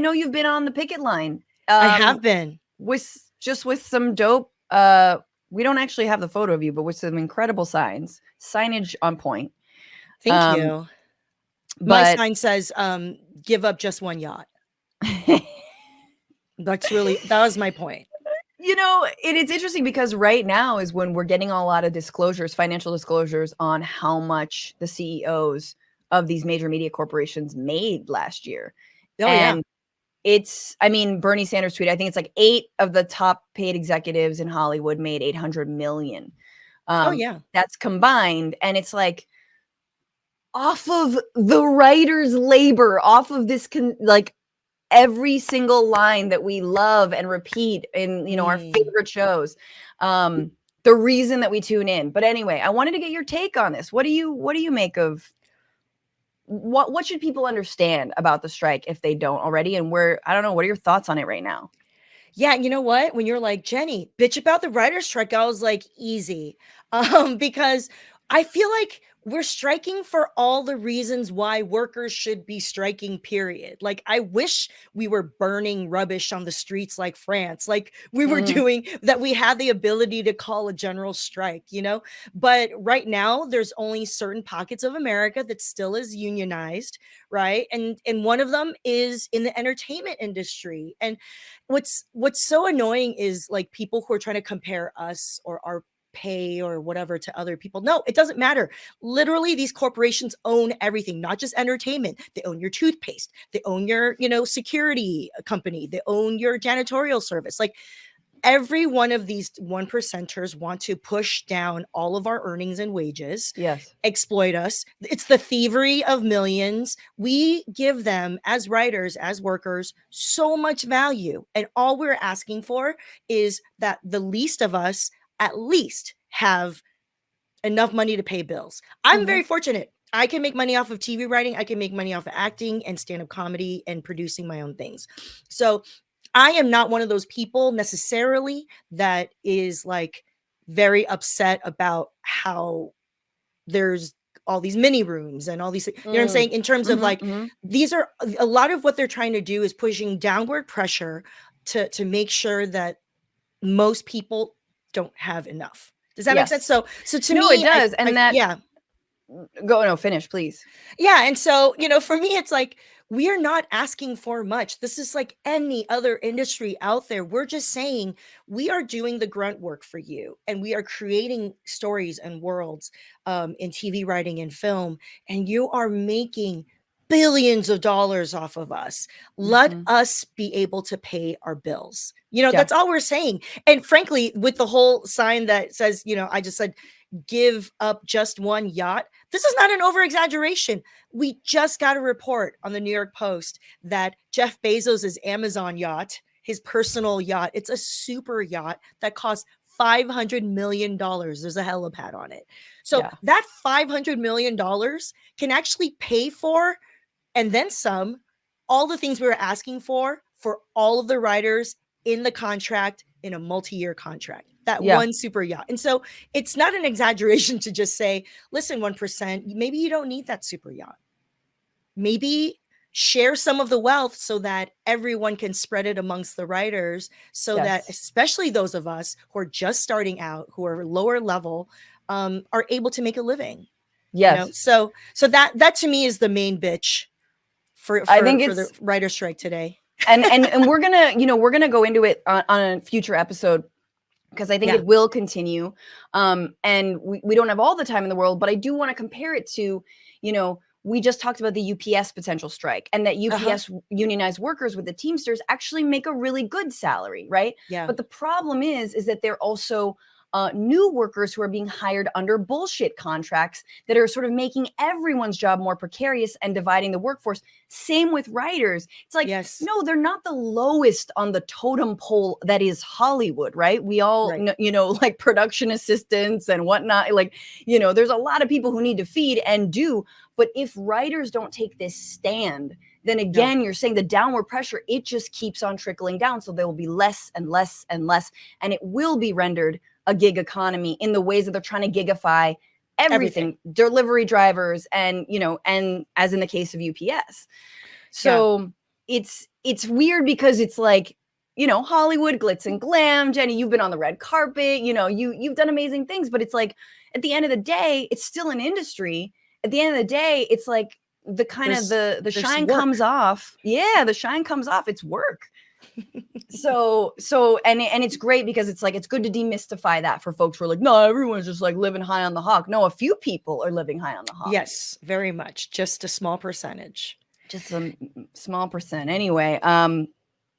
know you've been on the picket line. I have been. With some dope, we don't actually have the photo of you, but with some incredible signage on point. Thank you. My sign says, give up just one yacht. That was my point. You know, it's interesting because right now is when we're getting a lot of disclosures, financial disclosures on how much the CEOs of these major media corporations made last year. Oh, and I mean, Bernie Sanders tweeted, I think it's like 8 of the top paid executives in Hollywood made 800 million. That's combined. And it's like, off of the writer's labor, off of this, like, every single line that we love and repeat in, you know, our favorite shows. The reason that we tune in. But anyway, I wanted to get your take on this. What do you make of what should people understand about the strike if they don't already? And I don't know, what are your thoughts on it right now? Yeah, you know what? When you're like, Jenny, bitch about the writer's strike, I was like, easy. Because I feel like we're striking for all the reasons why workers should be striking, period. Like, I wish we were burning rubbish on the streets like France, like we were doing, that we had the ability to call a general strike, you know? But right now, there's only certain pockets of America that still is unionized, right? And one of them is in the entertainment industry. And what's so annoying is like people who are trying to compare us or our pay or whatever to other people. No, it doesn't matter. Literally, these corporations own everything, not just entertainment. They own your toothpaste. They own your, security company. They own your janitorial service. Like, every one of these 1%ers want to push down all of our earnings and wages. Yes. Exploit us. It's the thievery of millions. We give them, as writers, as workers, so much value. And all we're asking for is that the least of us at least have enough money to pay bills. I'm very fortunate. I can make money off of TV writing. I can make money off of acting and stand-up comedy and producing my own things. So I am not one of those people necessarily that is like very upset about how there's all these mini rooms and all these, you know what I'm saying? In terms of like, these are a lot of what they're trying to do is pushing downward pressure to make sure that most people don't have enough. Does that make sense? So to me, it does. Finish, please. Yeah. And so, for me, it's like, we are not asking for much. This is like any other industry out there. We're just saying we are doing the grunt work for you, and we are creating stories and worlds in TV writing and film, and you are making billions of dollars off of us. Let us be able to pay our bills. That's all we're saying. And frankly, with the whole sign that says, I just said, give up just one yacht. This is not an over exaggeration. We just got a report on the New York Post that Jeff Bezos's Amazon yacht, his personal yacht, it's a super yacht that costs $500 million. There's a helipad on it. So that $500 million can actually pay for, and then some, all the things we were asking for all of the writers in the contract, in a multi-year contract. That one super yacht. And so it's not an exaggeration to just say, listen, 1%, maybe you don't need that super yacht. Maybe share some of the wealth so that everyone can spread it amongst the writers, so that especially those of us who are just starting out, who are lower level, are able to make a living. Yes. So that to me is the main bitch for the writer strike today. and we're gonna go into it on a future episode, because I think it will continue. And we don't have all the time in the world, but I do want to compare it to, we just talked about the UPS potential strike, and that UPS unionized workers with the Teamsters actually make a really good salary, right? Yeah. But the problem is that they're also new workers who are being hired under bullshit contracts that are sort of making everyone's job more precarious and dividing the workforce. Same with writers. It's like, no, they're not the lowest on the totem pole that is Hollywood, right? We all, like production assistants and whatnot, like, there's a lot of people who need to feed and do. But if writers don't take this stand, then again, you're saying the downward pressure, it just keeps on trickling down. So there will be less and less and less, and it will be rendered a gig economy in the ways that they're trying to gigify everything. Delivery drivers, and, and as in the case of UPS. So it's it's weird because it's like, you know, Hollywood glitz and glam. Jenny, you've been on the red carpet, you know, you've done amazing things, but it's like at the end of the day, it's still an industry. At the end of the day, it's like the kind of the there's shine work. comes off. Yeah, the shine comes off. It's work. So and it's great because it's like it's good to demystify that for folks who are like, no, everyone's just like living high on the hog. No, a few people are living high on the hog. Yes, very much. Just a small percentage. Just a small percent. Anyway,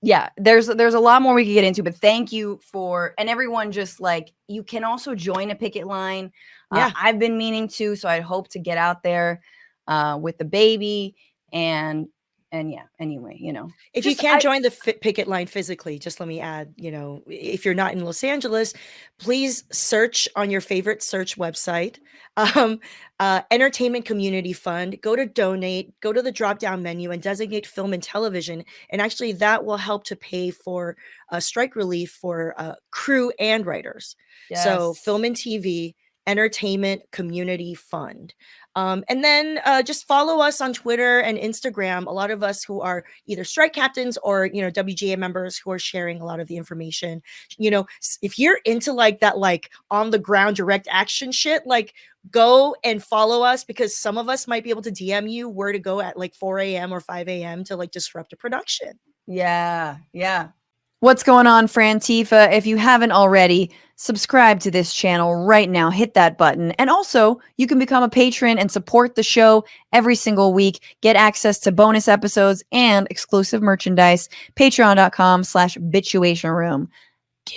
yeah, there's a lot more we could get into, but thank you for, and everyone just like, you can also join a picket line. Yeah. I've been meaning to, so I hope to get out there with the baby and yeah, anyway, you know. If you can't join the picket line physically, just let me add, you know, if you're not in Los Angeles, please search on your favorite search website, Entertainment Community Fund. Go to donate, go to the drop down menu and designate film and television. And actually, that will help to pay for strike relief for crew and writers. So, Yes. film and TV, Entertainment Community Fund. And then just follow us on Twitter and Instagram. A lot of us who are either strike captains or, you know, WGA members who are sharing a lot of the information. You know, if you're into like that, like on the ground direct action shit, like go and follow us, because some of us might be able to DM you where to go at like 4 a.m. or 5 a.m. to like disrupt a production. Yeah. Yeah. What's going on, Frantifa? If you haven't already, subscribe to this channel right now. Hit that button. And also, you can become a patron and support the show every single week. Get access to bonus episodes and exclusive merchandise. Patreon.com/Bitchuation Room. Do